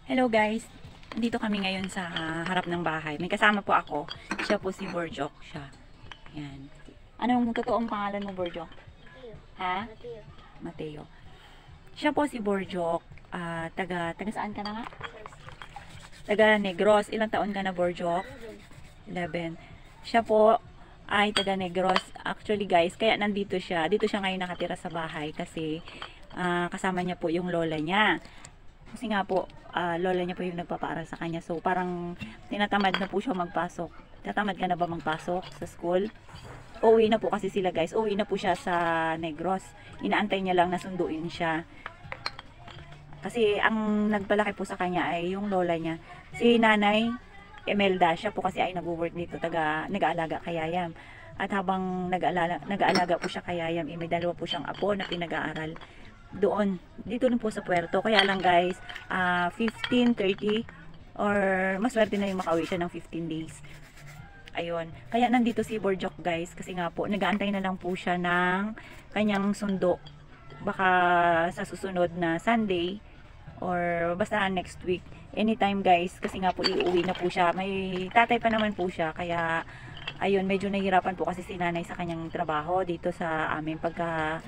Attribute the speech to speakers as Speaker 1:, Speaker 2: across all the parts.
Speaker 1: Hello guys, dito kami ngayon sa harap ng bahay. May kasama po ako. Siya po si Borjok. Siya. Yan. Anong totoong pangalan mo, Borjok?
Speaker 2: Mateo.
Speaker 1: Ha?
Speaker 2: Mateo.
Speaker 1: Mateo. Siya po si Borjok. Taga saan ka na nga? Taga Negros. Ilang taon ka na, Borjok? 11. Siya po ay taga Negros. Actually guys, kaya nandito siya. Dito siya ngayon nakatira sa bahay kasi kasama niya po yung lola niya. Kasi nga po, lola niya po yung nagpapaaral sa kanya. So, parang tinatamad na po siya magpasok. Tinatamad ka na ba magpasok sa school? Uuwi na po kasi sila guys. Uuwi na po siya sa Negros. Inaantay niya lang na sunduin siya. Kasi ang nagpalaki po sa kanya ay yung lola niya. Si Nanay Emelda, siya po kasi ay nag-work dito. Nag-aalaga kay Yayam. At habang nag-aalaga po siya kay Yayam, may dalawa po siyang apo na pinag-aaral doon, dito rin po sa puerto. Kaya lang guys, 15, 30 or mas swerte na yung makauwi siya ng 15 days. Ayun, kaya nandito si Borjok guys, kasi nga po nag-aantay na lang po siya ng kanyang sundo, baka sa susunod na Sunday or basta next week, anytime guys, kasi nga po iuwi na po siya. May tatay pa naman po siya, kaya ayun, medyo nahihirapan po kasi si nanay sa kanyang trabaho dito sa amin pagka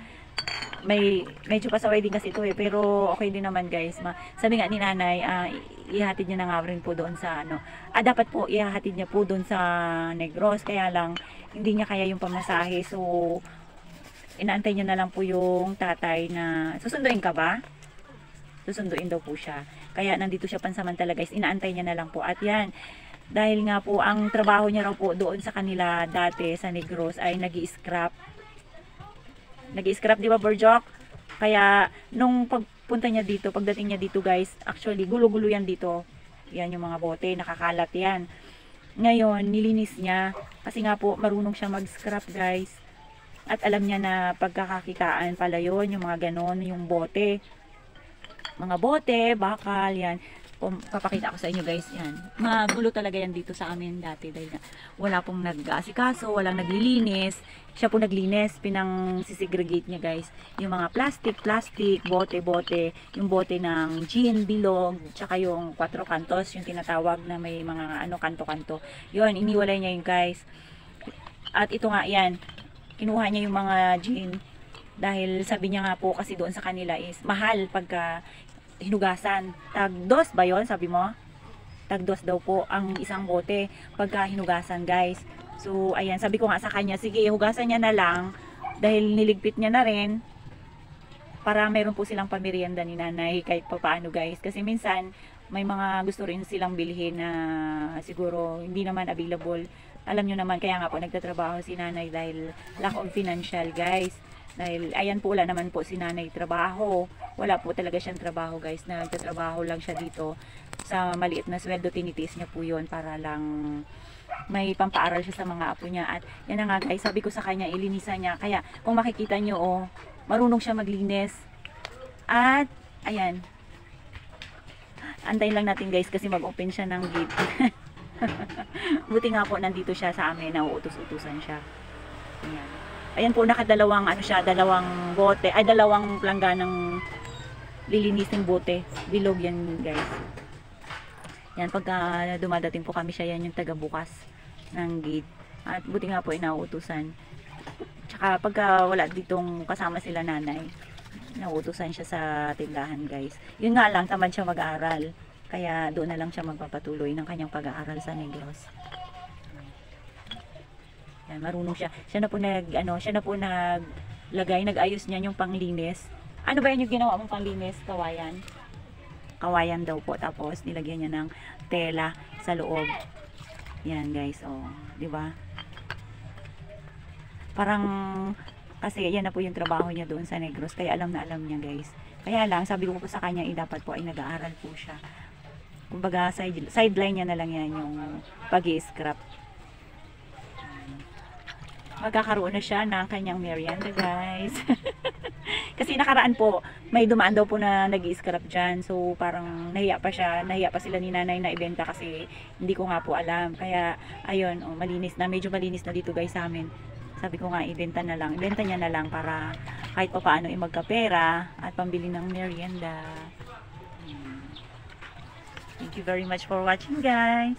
Speaker 1: medyo pasaway din kasi ito pero okay din naman guys. Sabi nga ni nanay, ihatid niya na nga rin po doon sa dapat po ihatid niya po doon sa Negros, kaya lang hindi niya kaya yung pamasahe, so inaantay niya na lang po yung tatay na susunduin ka ba? Susunduin daw po siya, kaya nandito siya pansamantala guys, inaantay niya na lang po. At yan, dahil nga po ang trabaho niya raw po doon sa kanila dati sa Negros ay nag-scrap, di ba Borjok? Kaya nung pagpunta niya dito, pagdating niya dito guys, actually gulo-gulo yan dito. Yan yung mga bote, nakakalat yan. Ngayon, nilinis niya kasi nga po marunong siya mag-scrap guys. At alam niya na pagkakakitaan pala yun, yung mga ganon, yung bote. Mga bote, bakal, yan. Papakita ko sa inyo guys, yan. Magulo talaga yan dito sa amin dati dahil wala pong nag-aasikaso, walang naglilinis. Siya po naglinis, pinang sisegregate niya guys. Yung mga plastic, bote, yung bote ng gin, bilog, tsaka yung 4 kantos, yung tinatawag na may mga kanto-kanto. Yun, iniwalay niya yun guys. At ito nga yan, kinuha niya yung mga gin dahil sabi niya nga po kasi doon sa kanila is mahal pagka hinugasan. Tag-2 ba yon sabi mo? Tag-2 daw po ang isang bote pagka hinugasan guys. So ayan, sabi ko nga sa kanya, sige hugasan niya na lang dahil niligpit niya na rin para meron po silang pamerienda ni nanay kahit papaano guys. Kasi minsan may mga gusto rin silang bilhin na siguro hindi naman available. Alam nyo naman, kaya nga po nagtatrabaho si nanay dahil lack of financial guys. Dahil ayan po, wala naman po si nanay trabaho. Wala po talaga siyang trabaho guys. Nagtatrabaho lang siya dito. Sa maliit na sweldo, tinitiis niya po yun para lang may pampaaral siya sa mga apo niya. At yan na nga guys, sabi ko sa kanya, ilinisan niya. Kaya kung makikita nyo, marunong siya maglinis. At ayan, antayin lang natin guys kasi mag-open siya ng gate. Buti nga po nandito siya sa amin, nauutos-utusan siya. Ayan. Ayan po, nakadalawang dalawang bote, ay dalawang plangganang lilinising bote. Bilog yan guys. Yan, pagka dumadating po kami siya, yan yung taga-bukas ng gate. At buti nga po inauutusan. Tsaka pagka wala ditong kasama sila nanay, nauutusan siya sa tindahan guys. Yun nga lang, tamad siya mag-aaral. Kaya doon na lang siya magpapatuloy ng kanyang pag-aaral sa Negros. Yan, marunong siya. Siya na po naglagay, nag-ayos niya yung panglinis. Ano ba yan yung ginawa mong panglinis? Kawayan. Kawayan daw po. Tapos nilagyan niya ng tela sa loob. Yan guys, oh, 'di ba? Parang kasi yan na po yung trabaho niya doon sa Negros, kaya alam na alam niya guys. Kaya lang sabi ko po sa kanya, dapat po ay nag-aaral po siya. Kumbaga sideline niya na lang yan yung pag-i-scrap. Magkakaroon na siya ng kanyang merienda guys. Kasi nakaraan po, may dumaan daw po na nag-i-scrap dyan. So parang nahiya pa sila ni nanay na ibenta kasi hindi ko nga po alam. Kaya ayun, medyo malinis na dito guys sa amin. Sabi ko nga, ibenta niya na lang para kahit pa paano magkapera at pambili ng merienda. you very much for watching, guys.